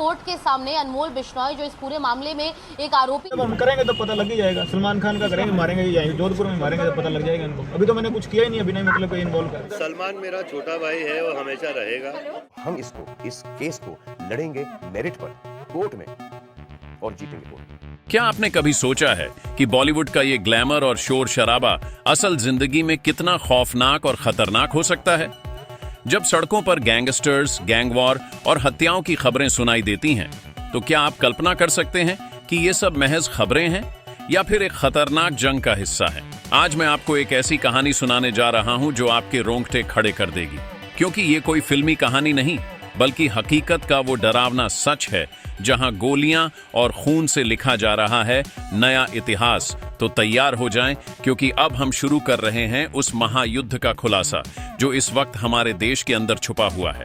Court के सामने अनमोल बिश्नोई जो इस पूरे मामले में एक आरोपी। जब हम करेंगे तो पता लग ही जाएगा। सलमान खान का करेंगे, मारेंगे या जोधपुर में मारेंगे तो पता लग जाएगा इनको। अभी तो मैंने कुछ किया ही नहीं, अभी नहीं मतलब कोई इन्वॉल्व कर। सलमान मेरा छोटा भाई है और हमेशा रहेगा। हम इस केस को लड़ेंगे मेरिट पर, कोर्ट में, और जीतेंगे कोर्ट। क्या आपने कभी सोचा है कि बॉलीवुड का ये ग्लैमर और शोर शराबा असल जिंदगी में कितना खौफनाक और खतरनाक हो सकता है? जब सड़कों पर गैंगस्टर्स, गैंग वॉर और हत्याओं की खबरें सुनाई देती हैं, तो क्या आप कल्पना कर सकते हैं कि ये सब महज खबरें हैं या फिर एक खतरनाक जंग का हिस्सा है? आज मैं आपको एक ऐसी कहानी सुनाने जा रहा हूं जो आपके रोंगटे खड़े कर देगी, क्योंकि ये कोई फिल्मी कहानी नहीं बल्कि हकीकत का वो डरावना सच है जहां गोलियां और खून से लिखा जा रहा है नया इतिहास। तो तैयार हो जाएं, क्योंकि अब हम शुरू कर रहे हैं उस महायुद्ध का खुलासा जो इस वक्त हमारे देश के अंदर छुपा हुआ है।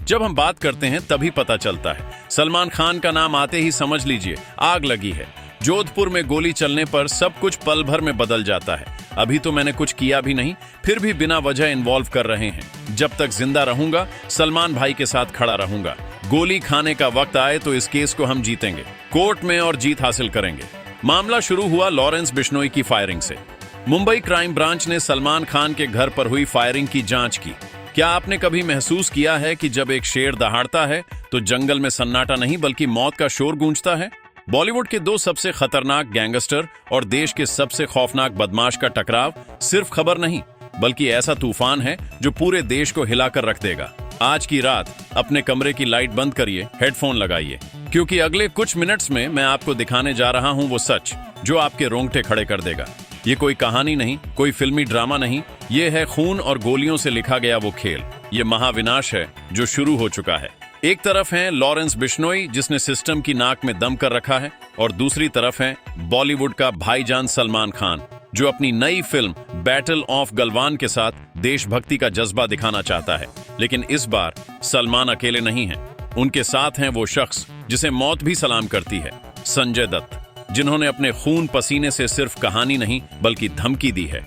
जब हम बात करते हैं तभी पता चलता है। सलमान खान का नाम आते ही समझ लीजिए आग लगी है। जोधपुर में गोली चलने पर सब कुछ पल भर में बदल जाता है। अभी तो मैंने कुछ किया भी नहीं, फिर भी बिना वजह इन्वॉल्व कर रहे हैं। जब तक जिंदा रहूंगा सलमान भाई के साथ खड़ा रहूंगा। गोली खाने का वक्त आए तो इस केस को हम जीतेंगे, कोर्ट में, और जीत हासिल करेंगे। मामला शुरू हुआ लॉरेंस बिश्नोई की फायरिंग से। मुंबई क्राइम ब्रांच ने सलमान खान के घर पर हुई फायरिंग की जांच की। क्या आपने कभी महसूस किया है कि जब एक शेर दहाड़ता है तो जंगल में सन्नाटा नहीं बल्कि मौत का शोर गूंजता है? बॉलीवुड के दो सबसे खतरनाक गैंगस्टर और देश के सबसे खौफनाक बदमाश का टकराव सिर्फ खबर नहीं बल्कि ऐसा तूफान है जो पूरे देश को हिलाकर रख देगा। आज की रात अपने कमरे की लाइट बंद करिए, हेडफोन लगाइए, क्योंकि अगले कुछ मिनट्स में मैं आपको दिखाने जा रहा हूं वो सच जो आपके रोंगटे खड़े कर देगा। ये कोई कहानी नहीं, कोई फिल्मी ड्रामा नहीं, ये है खून और गोलियों से लिखा गया वो खेल। ये महाविनाश है जो शुरू हो चुका है। एक तरफ है लॉरेंस बिश्नोई जिसने सिस्टम की नाक में दम कर रखा है, और दूसरी तरफ है बॉलीवुड का भाईजान सलमान खान जो अपनी नई फिल्म बैटल ऑफ गलवान के साथ देशभक्ति का जज्बा दिखाना चाहता है। लेकिन इस बार सलमान अकेले नहीं हैं। उनके साथ हैं वो शख्स जिसे मौत भी सलाम करती है, संजय दत्त, जिन्होंने अपने खून पसीने से सिर्फ कहानी नहीं बल्कि धमकी दी है।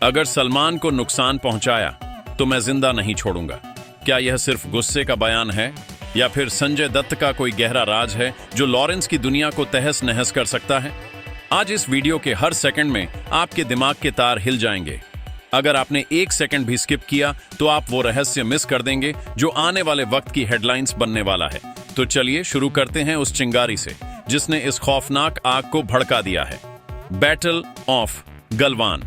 अगर सलमान को नुकसान पहुंचाया तो मैं जिंदा नहीं छोड़ूंगा। क्या यह सिर्फ गुस्से का बयान है या फिर संजय दत्त का कोई गहरा राज है जो लॉरेंस की दुनिया को तहस नहस कर सकता है? आज इस वीडियो के हर सेकंड में आपके दिमाग के तार हिल जाएंगे। अगर आपने एक सेकंड भी स्किप किया तो आप वो रहस्य मिस कर देंगे जो आने वाले वक्त की हेडलाइंस बनने वाला है। तो चलिए शुरू करते हैं उस चिंगारी से जिसने इस खौफनाक आग को भड़का दिया है। बैटल ऑफ गलवान,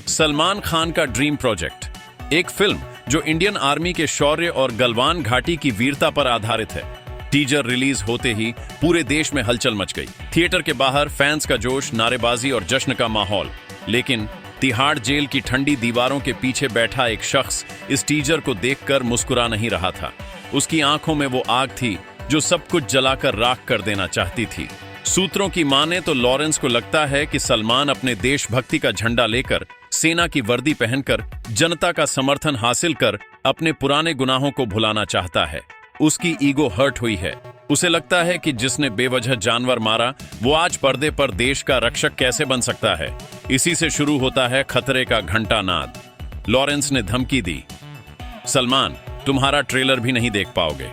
सलमान खान का ड्रीम प्रोजेक्ट, एक फिल्म जो इंडियन आर्मी के शौर्य और गलवान घाटी की वीरता पर आधारित है। टीजर रिलीज होते ही पूरे देश में हलचल मच गई। थिएटर के बाहर फैंस का जोश, नारेबाजी और जश्न का माहौल। लेकिन तिहाड़ जेल की ठंडी दीवारों के पीछे बैठा एक शख्स इस टीजर को देखकर मुस्कुरा नहीं रहा था। उसकी आंखों में वो आग थी जो सब कुछ जलाकर राख कर देना चाहती थी। सूत्रों की माने तो लॉरेंस को लगता है कि सलमान अपने देशभक्ति का झंडा लेकर, सेना की वर्दी पहनकर, जनता का समर्थन हासिल कर अपने पुराने गुनाहों को भुलाना चाहता है। उसकी ईगो हर्ट हुई है। उसे लगता है कि जिसने बेवजह जानवर मारा वो आज पर्दे पर देश का रक्षक कैसे बन सकता है। इसी से शुरू होता है खतरे का घंटा नाद। लॉरेंस ने धमकी दी, सलमान तुम्हारा ट्रेलर भी नहीं देख पाओगे।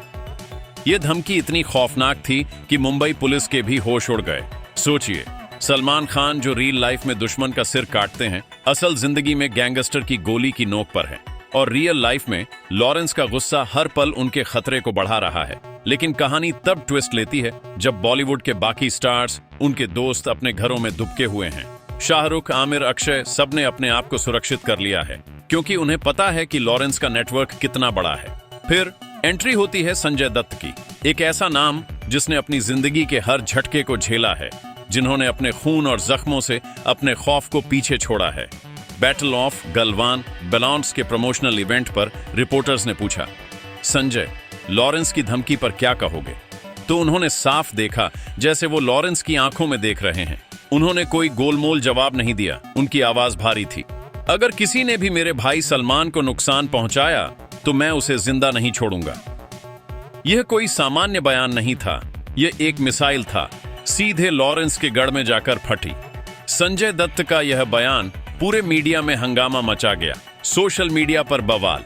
यह धमकी इतनी खौफनाक थी कि मुंबई पुलिस के भी होश उड़ गए। सोचिए, सलमान खान जो रियल लाइफ में दुश्मन का सिर काटते हैं, असल जिंदगी में गैंगस्टर की गोली की नोक पर है, और रियल लाइफ में लॉरेंस का गुस्सा हर पल उनके खतरे को बढ़ा रहा है। लेकिन कहानी तब ट्विस्ट लेती है जब बॉलीवुड के बाकी स्टार्स, उनके दोस्त अपने घरों में दुबके हुए हैं। शाहरुख, आमिर, अक्षय सबने अपने आप को सुरक्षित कर लिया है क्योंकि उन्हें पता है कि लॉरेंस का नेटवर्क कितना बड़ा है। फिर एंट्री होती है संजय दत्त की, एक ऐसा नाम जिसने अपनी जिंदगी के हर झटके को झेला है, जिन्होंने अपने खून और जख्मों से अपने खौफ को पीछे छोड़ा है। बैटल ऑफ गलवान बैलेंस के प्रमोशनल इवेंट पर रिपोर्टर्स ने पूछा, संजय लॉरेंस की धमकी पर क्या कहोगे? तो उन्होंने साफ देखा जैसे वो लॉरेंस की आंखों में देख रहे हैं। उन्होंने कोई गोलमोल जवाब नहीं दिया। उनकी आवाज भारी थी, अगर किसी ने भी मेरे भाई सलमान को नुकसान पहुंचाया तो मैं उसे जिंदा नहीं छोड़ूंगा। यह कोई सामान्य बयान नहीं था, यह एक मिसाइल था, सीधे लॉरेंस के गढ़ में जाकर फटी। संजय दत्त का यह बयान पूरे मीडिया में हंगामा मचा गया। सोशल मीडिया पर बवाल,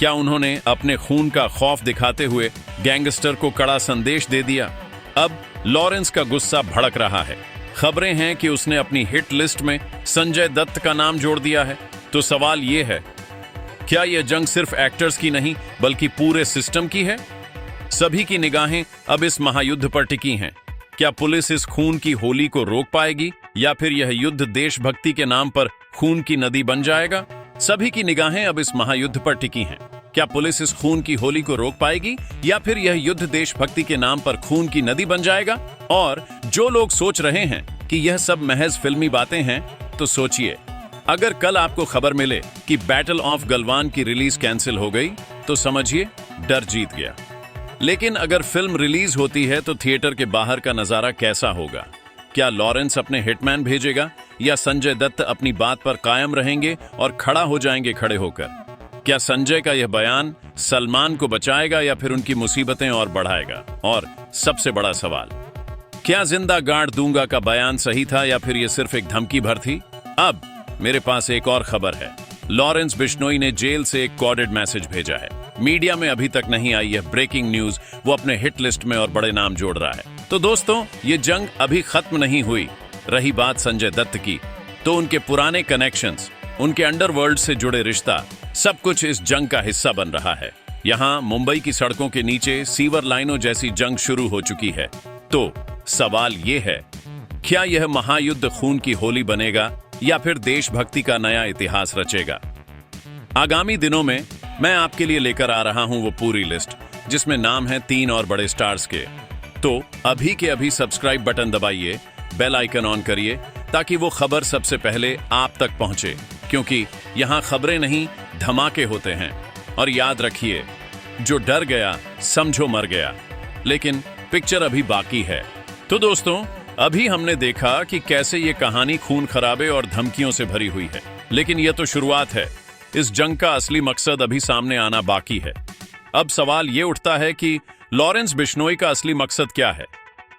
क्या उन्होंने अपने खून का खौफ दिखाते हुए गैंगस्टर को कड़ा संदेश दे दिया? अब लॉरेंस का गुस्सा भड़क रहा है। खबरें हैं कि उसने अपनी हिट लिस्ट में संजय दत्त का नाम जोड़ दिया है। तो सवाल यह है, क्या यह जंग सिर्फ एक्टर्स की नहीं बल्कि पूरे सिस्टम की है? सभी की निगाहें अब इस महायुद्ध पर टिकी हैं। क्या पुलिस इस खून की होली को रोक पाएगी या फिर यह युद्ध देशभक्ति के नाम पर खून की नदी बन जाएगा? सभी की निगाहें अब इस महायुद्ध पर टिकी हैं। क्या पुलिस इस खून की होली को रोक पाएगी या फिर यह युद्ध देशभक्ति के नाम पर खून की नदी बन जाएगा? और जो लोग सोच रहे हैं कि यह सब महज फिल्मी बातें हैं, तो सोचिए, अगर कल आपको खबर मिले कि बैटल ऑफ गलवान की रिलीज कैंसिल हो गई, तो समझिए डर जीत गया। लेकिन अगर फिल्म रिलीज होती है तो थिएटर के बाहर का नजारा कैसा होगा? क्या लॉरेंस अपने हिटमैन भेजेगा या संजय दत्त अपनी बात पर कायम रहेंगे और खड़ा हो जाएंगे खड़े होकर? क्या संजय का यह बयान सलमान को बचाएगा या फिर उनकी मुसीबतें और बढ़ाएगा? और सबसे बड़ा सवाल, क्या जिंदा गाड़ दूंगा का बयान सही था या फिर यह सिर्फ एक धमकी भर थी? अब मेरे पास एक और खबर है। लॉरेंस बिश्नोई ने जेल से एक कोडेड मैसेज भेजा है। मीडिया में अभी तक नहीं आई यह ब्रेकिंग न्यूज वो अपने हिट लिस्ट में और बड़े नाम जोड़ रहा है। तो दोस्तों, ये जंग अभी खत्म नहीं हुई। रही बात संजय दत्त की, तो उनके पुराने कनेक्शंस, उनके अंडरवर्ल्ड से जुड़े रिश्ता, सब कुछ इस जंग का हिस्सा बन रहा है। यहाँ मुंबई की सड़कों के नीचे सीवर लाइनों जैसी जंग शुरू हो चुकी है। तो सवाल ये है, क्या यह महायुद्ध खून की होली बनेगा या फिर देशभक्ति का नया इतिहास रचेगा? आगामी दिनों में मैं आपके लिए लेकर आ रहा हूं वो पूरी लिस्ट जिसमें नाम है 3 और बड़े स्टार्स के। तो अभी के अभी सब्सक्राइब बटन दबाइए, बेल आइकन ऑन करिए ताकि वो खबर सबसे पहले आप तक पहुंचे, क्योंकि यहां खबरें नहीं धमाके होते हैं। और याद रखिए, जो डर गया समझो मर गया। लेकिन पिक्चर अभी बाकी है। तो दोस्तों, अभी हमने देखा कि कैसे ये कहानी खून खराबे और धमकियों से भरी हुई है, लेकिन यह तो शुरुआत है। इस जंग का असली मकसद अभी सामने आना बाकी है। अब सवाल ये उठता है कि लॉरेंस बिश्नोई का असली मकसद क्या है?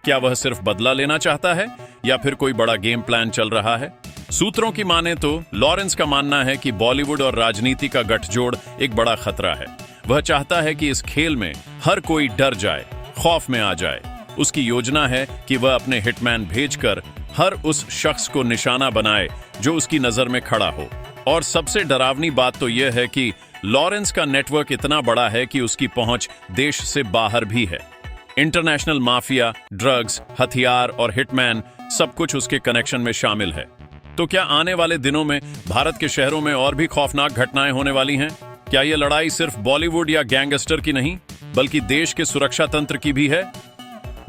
क्या वह सिर्फ बदला लेना चाहता है या फिर कोई बड़ा गेम प्लान चल रहा है? सूत्रों की माने तो लॉरेंस का मानना है कि बॉलीवुड और राजनीति का गठजोड़ एक बड़ा खतरा है। वह चाहता है कि इस खेल में हर कोई डर जाए, खौफ में आ जाए। उसकी योजना है कि वह अपने हिटमैन भेजकर हर उस शख्स को निशाना बनाए जो उसकी नजर में खड़ा हो। और सबसे डरावनी बात तो यह है कि लॉरेंस का नेटवर्क इतना बड़ा है कि उसकी पहुंच देश से बाहर भी है। इंटरनेशनल माफिया, ड्रग्स, हथियार और हिटमैन, सब कुछ उसके कनेक्शन में शामिल है। तो क्या आने वाले दिनों में भारत के शहरों में और भी खौफनाक घटनाएं होने वाली हैं? क्या यह लड़ाई सिर्फ बॉलीवुड या गैंगस्टर की नहीं बल्कि देश के सुरक्षा तंत्र की भी है?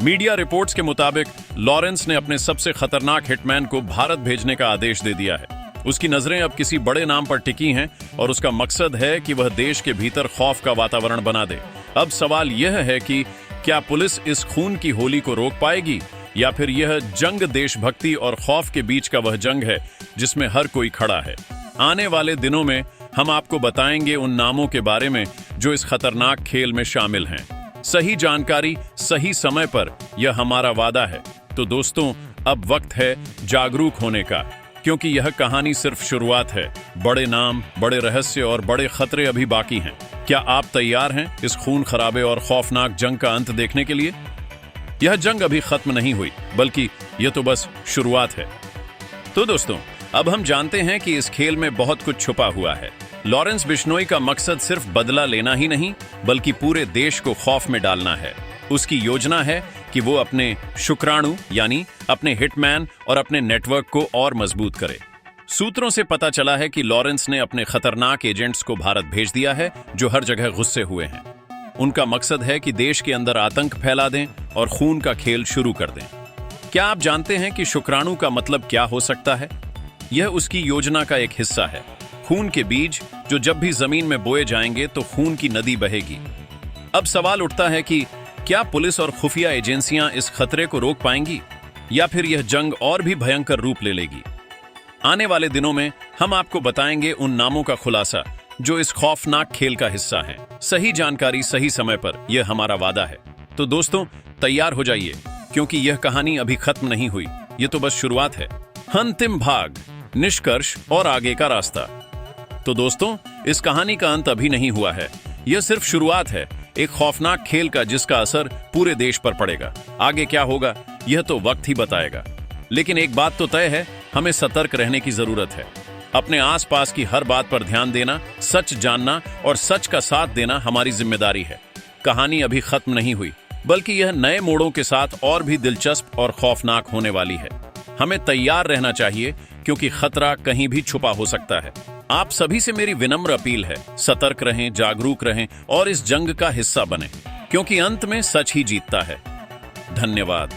मीडिया रिपोर्ट्स के मुताबिक लॉरेंस ने अपने सबसे खतरनाक हिटमैन को भारत भेजने का आदेश दे दिया है। उसकी नजरें अब किसी बड़े नाम पर टिकी हैं और उसका मकसद है कि वह देश के भीतर खौफ का वातावरण बना दे। अब सवाल यह है कि क्या पुलिस इस खून की होली को रोक पाएगी या फिर यह जंग देशभक्ति और खौफ के बीच का वह जंग है जिसमें हर कोई खड़ा है? आने वाले दिनों में हम आपको बताएंगे उन नामों के बारे में जो इस खतरनाक खेल में शामिल हैं। सही जानकारी सही समय पर, यह हमारा वादा है। तो दोस्तों, अब वक्त है जागरूक होने का, क्योंकि यह कहानी सिर्फ शुरुआत है। बड़े नाम, बड़े रहस्य और बड़े खतरे अभी बाकी हैं। क्या आप तैयार हैं इस खून खराबे और खौफनाक जंग का अंत देखने के लिए? यह जंग अभी खत्म नहीं हुई, बल्कि यह तो बस शुरुआत है। तो दोस्तों, अब हम जानते हैं कि इस खेल में बहुत कुछ छुपा हुआ है। लॉरेंस बिश्नोई का मकसद सिर्फ बदला लेना ही नहीं बल्कि पूरे देश को खौफ में डालना है। उसकी योजना है कि वो अपने शुक्राणु यानी अपने हिटमैन और अपने नेटवर्क को और मजबूत करे। सूत्रों से पता चला है कि लॉरेंस ने अपने खतरनाक एजेंट्स को भारत भेज दिया है जो हर जगह गुस्से हुए हैं। उनका मकसद है कि देश के अंदर आतंक फैला दें और खून का खेल शुरू कर दें। क्या आप जानते हैं कि शुक्राणु का मतलब क्या हो सकता है? यह उसकी योजना का एक हिस्सा है। खून के बीज जो जब भी जमीन में बोए जाएंगे तो खून की नदी बहेगी। अब सवाल उठता है कि क्या पुलिस और खुफिया एजेंसियां इस खतरे को रोक पाएंगी या फिर यह जंग और भी भयंकर रूप ले लेगी? आने वाले दिनों में हम आपको बताएंगे उन नामों का खुलासा जो इस खौफनाक खेल का हिस्सा हैं। सही जानकारी सही समय पर, यह हमारा वादा है। तो दोस्तों, तैयार हो जाइए, क्योंकि यह कहानी अभी खत्म नहीं हुई, यह तो बस शुरुआत है। अंतिम भाग, निष्कर्ष और आगे का रास्ता। तो दोस्तों, इस कहानी का अंत अभी नहीं हुआ है। यह सिर्फ शुरुआत है एक खौफनाक खेल का, जिसका असर पूरे देश पर पड़ेगा। आगे क्या होगा यह तो वक्त ही बताएगा। लेकिन एक बात तो तय है, हमें सतर्क रहने की जरूरत है। अपने आसपास की हर बात पर ध्यान देना, सच जानना और सच का साथ देना हमारी जिम्मेदारी है। कहानी अभी खत्म नहीं हुई, बल्कि यह नए मोड़ों के साथ और भी दिलचस्प और खौफनाक होने वाली है। हमें तैयार रहना चाहिए, क्योंकि खतरा कहीं भी छुपा हो सकता है। आप सभी से मेरी विनम्र अपील है, सतर्क रहें, जागरूक रहें और इस जंग का हिस्सा बनें, क्योंकि अंत में सच ही जीतता है। धन्यवाद।